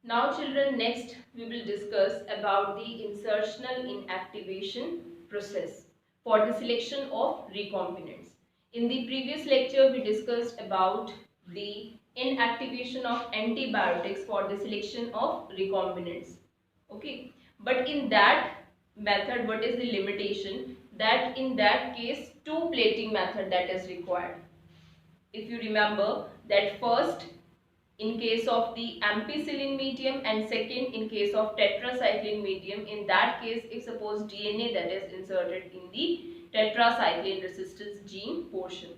Now children, next we will discuss about the insertional inactivation process for the selection of recombinants. In the previous lecture we discussed about the inactivation of antibiotics for the selection of recombinants. Okay, but in that method what is the limitation? That in that case two plating method that is required. If you remember that first in case of the ampicillin medium and second in case of tetracycline medium, in that case if suppose DNA that is inserted in the tetracycline resistance gene portion.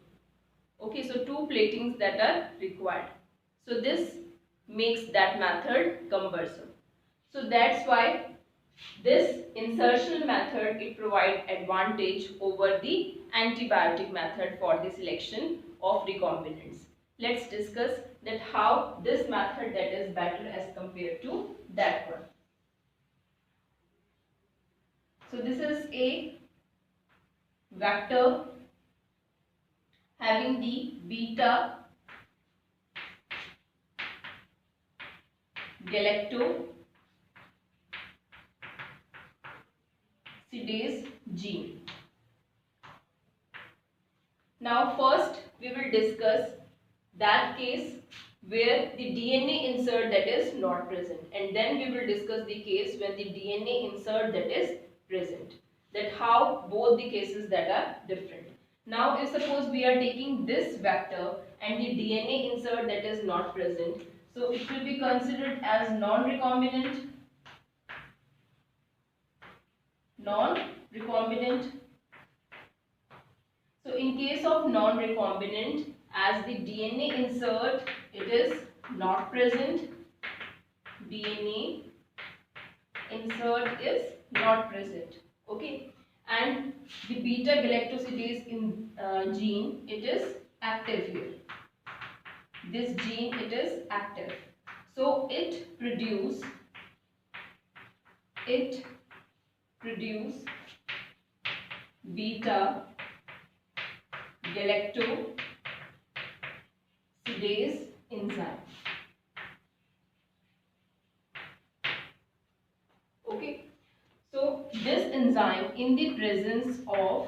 Okay, so two platings that are required. So this makes that method cumbersome. So that's why this insertional method it provides advantage over the antibiotic method for the selection of recombinants. Let's discuss that how this method that is better as compared to that one. So this is a vector having the beta galactosidase gene. Now first we will discuss that case where the DNA insert that is not present, and then we will discuss the case when the DNA insert that is present, that how both the cases that are different. Now if suppose we are taking this vector and the DNA insert that is not present, so it will be considered as non-recombinant. So in case of non-recombinant, as the DNA insert it is not present, DNA insert is not present, okay, and the beta galactosidase gene it is active here. This gene it is active, so it produce beta galactosidase enzyme. Okay, so this enzyme in the presence of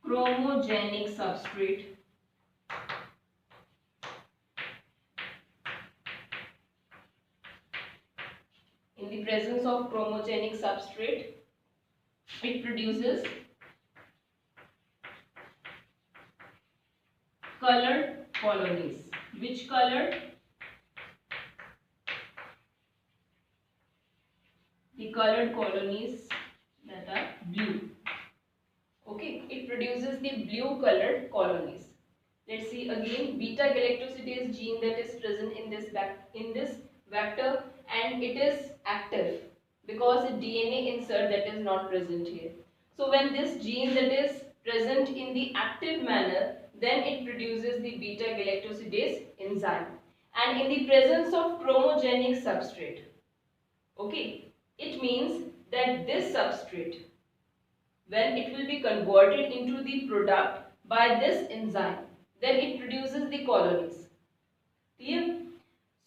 chromogenic substrate, it produces colored colonies. Which color? The colored colonies that are blue. Okay, it produces the blue colored colonies. Let's see again, beta galactosidase gene that is present in this vector, and it is active because the DNA insert that is not present here. So when this gene that is present in the active manner, then it produces the beta galactosidase enzyme, and in the presence of chromogenic substrate, okay, it means that this substrate, when it will be converted into the product by this enzyme, then it produces the colonies. Clear?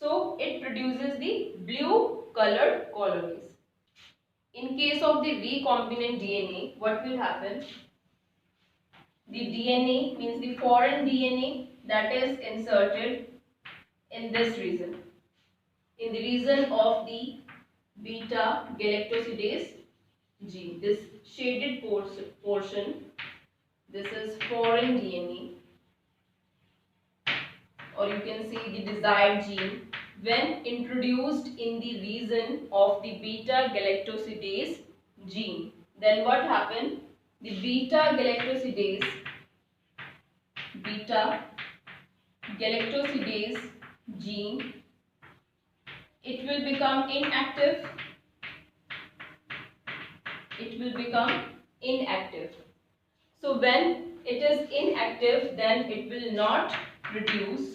So it produces the blue colored colonies. In case of the recombinant DNA, what will happen? The DNA means the foreign DNA that is inserted in this region, in the region of the beta galactosidase gene. This shaded portion, this is foreign DNA, or you can see the desired gene. When introduced in the region of the beta galactosidase gene, then what happened? The beta galactosidase gene, it will become inactive. So when it is inactive, then it will not produce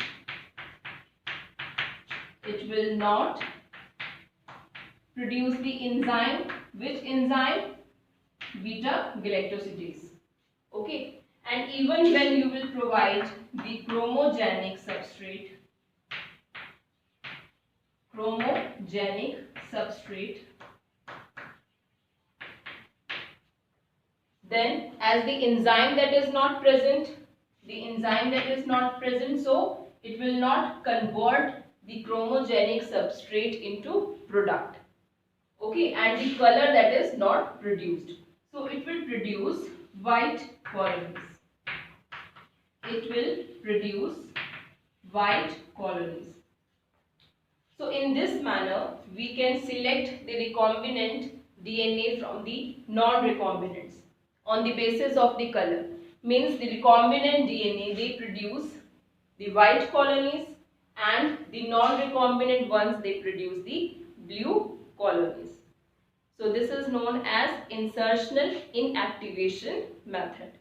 the enzyme. Which enzyme? beta galactosidase. Okay, and even when you will provide the chromogenic substrate, then as the enzyme that is not present, so it will not convert the chromogenic substrate into product. Okay, and the color that is not produced. So it will produce white colonies. So in this manner, we can select the recombinant DNA from the non-recombinants on the basis of the color. Means the recombinant DNA, they produce the white colonies, and the non-recombinant ones, they produce the blue colonies. So this is known as insertional inactivation method.